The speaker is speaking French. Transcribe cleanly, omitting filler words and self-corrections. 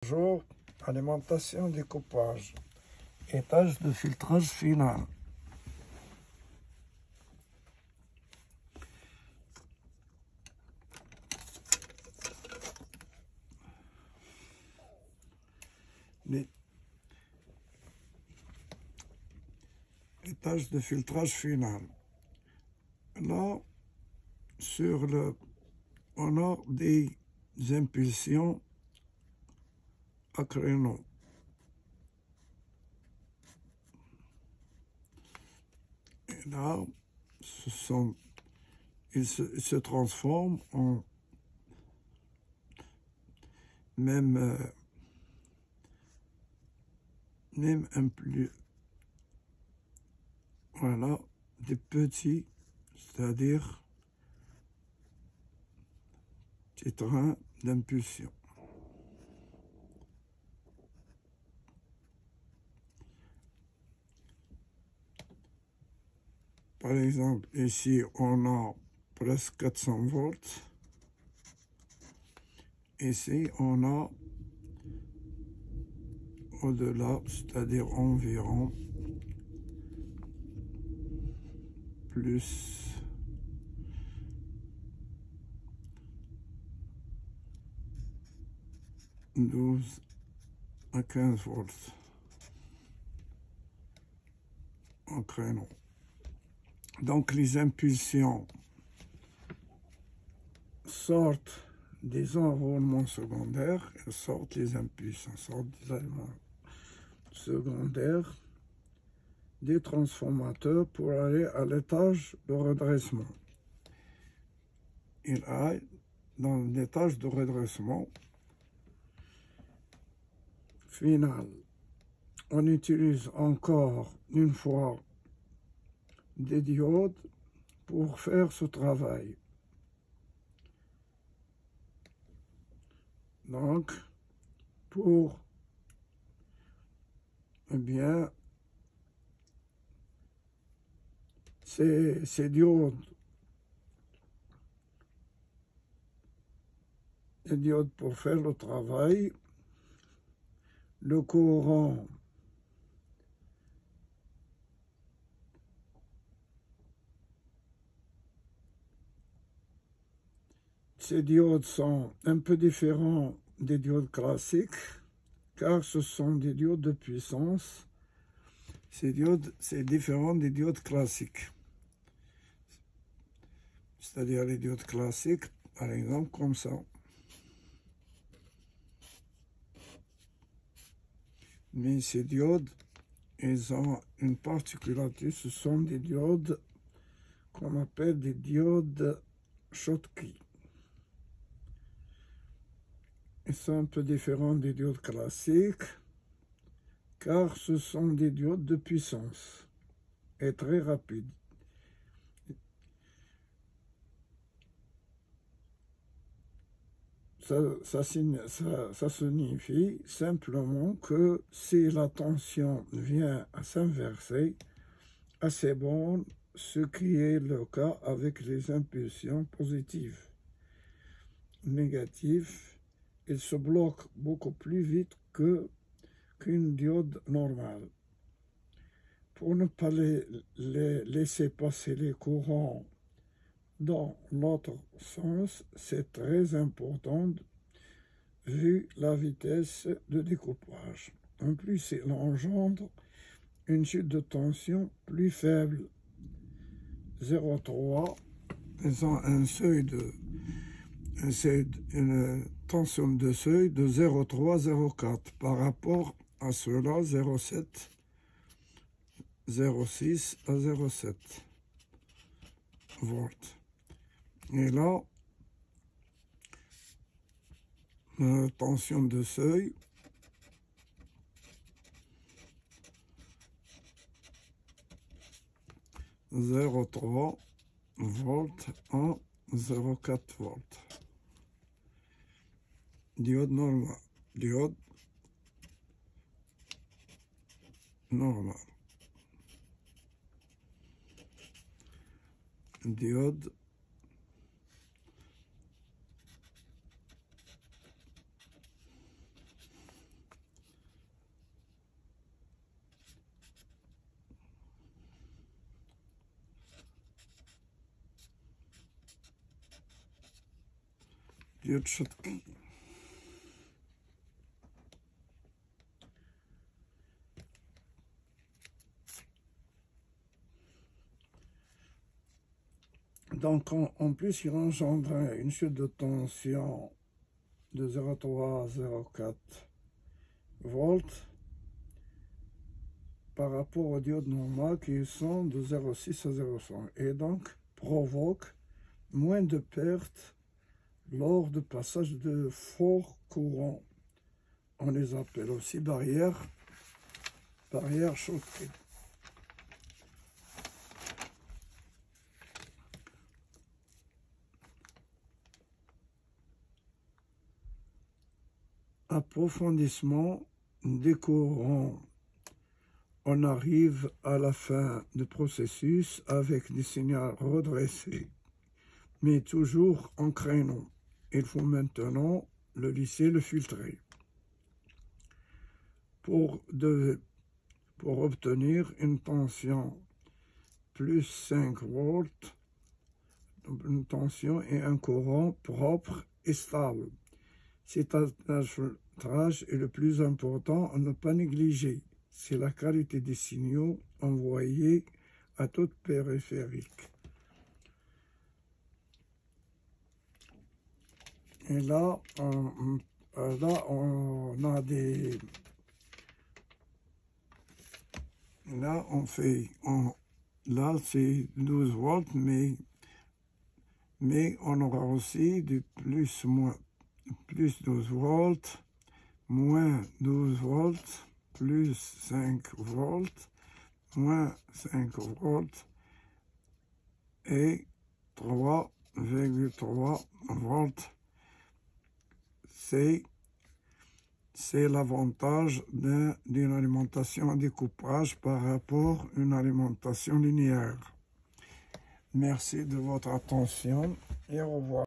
Bonjour, alimentation, découpage, étage de filtrage final. Étage de filtrage final. Là, on a des impulsions à créneau. Et là, ils se transforment en même voilà, des petits, c'est-à-dire des trains d'impulsion. Par exemple, ici, on a presque 400 volts. Ici, on a au-delà, c'est-à-dire environ plus 12 à 15 volts en créneau. Donc les impulsions sortent des enroulements secondaires, elles sortent les impulsions, sortent des éléments secondaires des transformateurs pour aller à l'étage de redressement. Il aille dans l'étage de redressement final. On utilise encore une fois des diodes pour faire ce travail. Donc, pour bien ces diodes, pour faire le travail, le courant ces diodes sont un peu différents des diodes classiques, car ce sont des diodes de puissance. Ces diodes, c'est différent des diodes classiques. C'est-à-dire les diodes classiques, par exemple, comme ça. Mais ces diodes, ils ont une particularité, ce sont des diodes qu'on appelle des diodes Schottky. Ils sont un peu différents des diodes classiques, car ce sont des diodes de puissance et très rapides. Ça signifie simplement que si la tension vient à s'inverser à ces bornes, ce qui est le cas avec les impulsions positives, négatives, ils se bloquent beaucoup plus vite qu'une diode normale. Pour ne pas laisser passer les courants dans l'autre sens, c'est très important vu la vitesse de découpage. En plus, il engendre une chute de tension plus faible, 0,3. Ils ont une tension de seuil de 0,3, 0,4 par rapport à ceux-là, 0,7, 0,6 à 0,7 volts. Et là, tension de seuil, « 0,3 volts à 0,4 volts. Diode normale. Diode normale. Diode diode Schottky. Donc, en plus, il engendrait une chute de tension de 0,3 à 0,4 volts par rapport au diode normal qui sont de 0,6 à 0,5 et donc provoque moins de pertes lors du passage de forts courants. On les appelle aussi barrières Schottky. Approfondissement des courants. On arrive à la fin du processus avec des signaux redressés, mais toujours en créneau. Il faut maintenant le lisser, le filtrer. Pour obtenir une tension plus 5 volts, une tension et un courant propre et stable. Cet filtrage est le plus important à ne pas négliger. C'est la qualité des signaux envoyés à toute périphérique. Et là, on a des... Là, là, c'est 12 volts, mais on aura aussi du plus 12 volts, moins 12 volts, plus 5 volts, moins 5 volts et 3,3 volts. C'est l'avantage d'une alimentation à découpage par rapport à une alimentation linéaire. Merci de votre attention et au revoir.